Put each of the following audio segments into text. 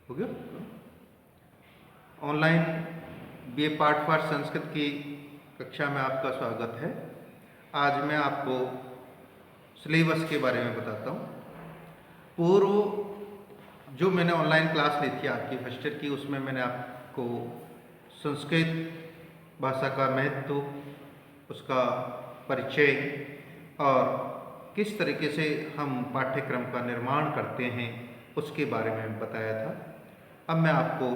हो गया। Online BA part first Sanskrit की कक्षा में आपका स्वागत है। आज मैं आपको सिलेबस के बारे में बताता हूँ। पूर्व जो मैंने ऑनलाइन क्लास ली थी आपकी फर्स्ट ईयर की, उसमें मैंने आपको संस्कृत भाषा का महत्व, उसका परिचय और किस तरीके से हम पाठ्यक्रम का निर्माण करते हैं उसके बारे में बताया था। अब मैं आपको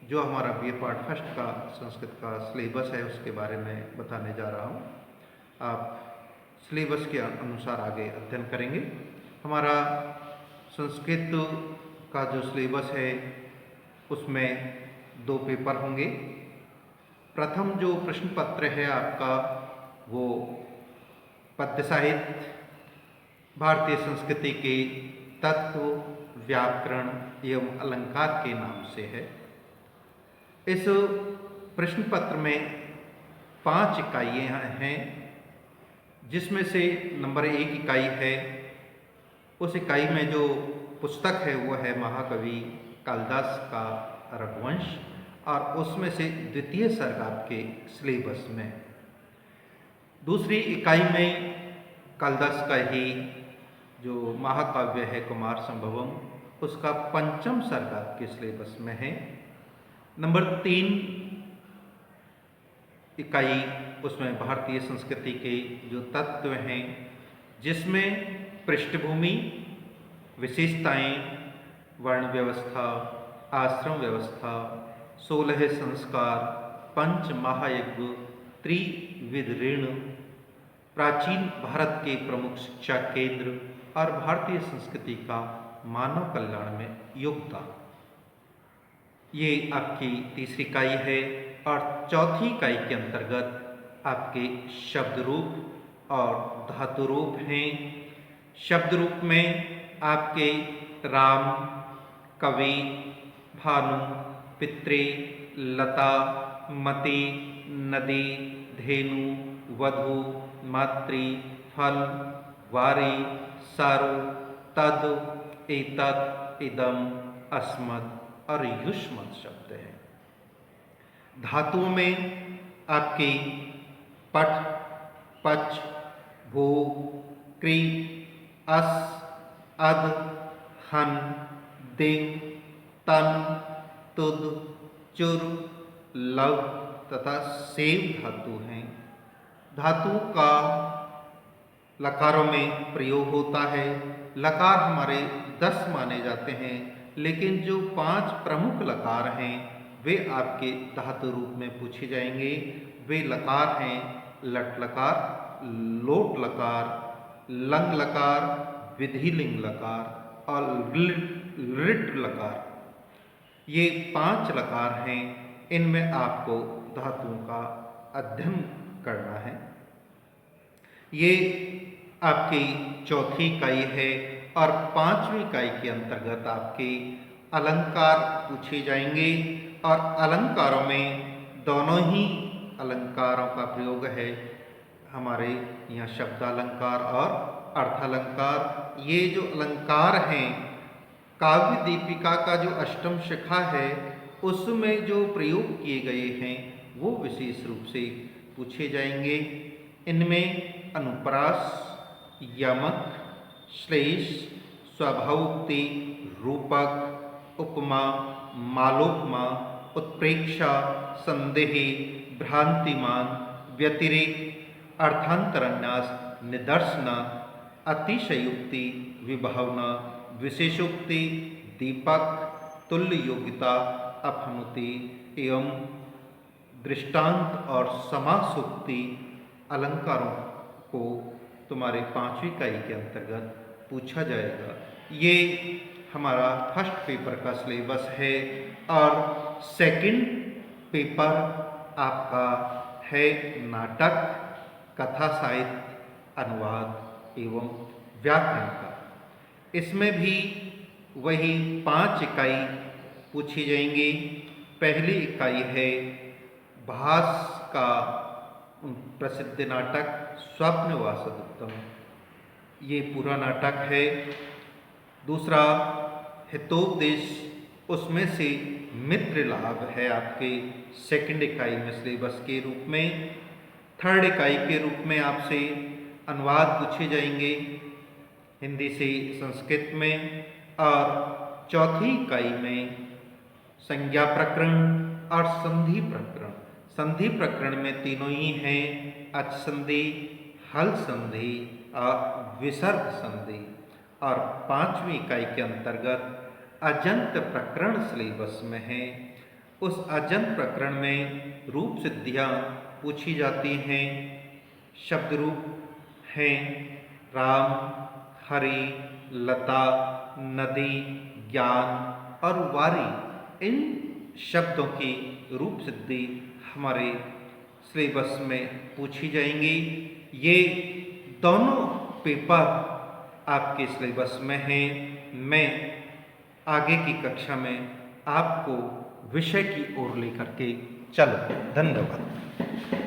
जो हमारा बीए पार्ट फर्स्ट का संस्कृत का सिलेबस है उसके बारे में बताने जा रहा हूँ। आप सिलेबस के अनुसार आगे अध्ययन करेंगे। हमारा संस्कृत का जो सिलेबस है उसमें 2 पेपर होंगे। प्रथम जो प्रश्न पत्र है आपका वो पद्य साहित्य, भारतीय संस्कृति के तत्व, व्याकरण एवं अलंकार के नाम से है। इस प्रश्न पत्र में 5 इकाइयाँ हैं, जिसमें से नंबर 1 इकाई है। उस इकाई में जो पुस्तक है वो है महाकवि कालिदास का रघुवंश, और उसमें से द्वितीय सर्ग आपके सिलेबस में। दूसरी इकाई में कालिदास का ही जो महाकाव्य है कुमार संभवम, उसका पंचम सर्ग आपके सिलेबस में है। नंबर 3 इकाई उसमें भारतीय संस्कृति के जो तत्व हैं, जिसमें पृष्ठभूमि, विशेषताएं, वर्ण व्यवस्था, आश्रम व्यवस्था, 16 संस्कार, पंच महायज्ञ, त्रिविध ऋण, प्राचीन भारत के प्रमुख शिक्षा केंद्र और भारतीय संस्कृति का मानव कल्याण में योगदान, ये आपकी तीसरी इकाई है। और चौथी इकाई के अंतर्गत आपके शब्द रूप और धातु रूप हैं। शब्द रूप में आपके राम, कवि, भानु, पितृ, लता, मति, नदी, धेनु, वधु, मातृ, फल, वारी, सारु, तद, एतत्, इदम, अस्मत् और युष्मत् शब्द हैं। धातुओं में आपकी पठ, पच, भू, क्री, अस, अद, हन, दिंग, तन, तुद, चुर, लव तथा सेव धातु हैं। धातु का लकारों में प्रयोग होता है। लकार हमारे 10 माने जाते हैं, लेकिन जो 5 प्रमुख लकार हैं वे आपके धातु रूप में पूछे जाएंगे। वे लकार हैं लट लकार, लोट लकार, लंग लकार, विधिलिंग लकार और लृट लकार। ये 5 लकार हैं, इनमें आपको धातुओं का अध्ययन करना है। ये आपकी चौथी इकाई है। और 5वीं इकाई के अंतर्गत आपके अलंकार पूछे जाएंगे, और अलंकारों में दोनों ही अलंकारों का प्रयोग है। हमारे यहाँ शब्दालंकार और अर्थालंकार। ये जो अलंकार हैं, काव्य दीपिका का जो अष्टम शिखा है उसमें जो प्रयोग किए गए हैं वो विशेष रूप से पूछे जाएंगे। इनमें अनुप्रास, यमक, श्लेष, स्वभावोक्ति, रूपक, उपमा, मालोपमा, उत्प्रेक्षा, संदेही, भ्रांतिमान, व्यतिरेक, अर्थांतरन्यास, निदर्शना, अतिशयोक्ति, विभावना, विशेषोक्ति, दीपक, तुल्य योग्यता, अपनुति एवं दृष्टांत और समासोक्ति अलंकारों को तुम्हारे 5वीं इकाई के अंतर्गत पूछा जाएगा। ये हमारा फर्स्ट पेपर का सिलेबस है। और सेकंड पेपर आपका है नाटक, कथा साहित्य, अनुवाद एवं व्याकरण का। इसमें भी वही 5 इकाई पूछी जाएंगी। पहली इकाई है भास का प्रसिद्ध नाटक स्वप्नवासदुत्तम, ये पूरा नाटक है। दूसरा हितोपदेश उसमें से मित्र लाभ है आपके सेकंड इकाई में सिलेबस के रूप में। थर्ड इकाई के रूप में आपसे अनुवाद पूछे जाएंगे हिंदी से संस्कृत में, और चौथी इकाई में संज्ञा प्रकरण और संधि प्रकरण। संधि प्रकरण में तीनों ही हैं, अच संधि, हल संधि और विसर्ग संधि। और पांचवी इकाई के अंतर्गत अजंत प्रकरण सिलेबस में है। उस अजंत प्रकरण में रूप सिद्धियां पूछी जाती हैं। शब्द रूप हैं राम, हरि, लता, नदी, ज्ञान और वारी। इन शब्दों की रूप सिद्धि हमारे सिलेबस में पूछी जाएंगी। ये दोनों पेपर आपके सिलेबस में हैं। मैं आगे की कक्षा में आपको विषय की ओर लेकर के चलूँ। धन्यवाद।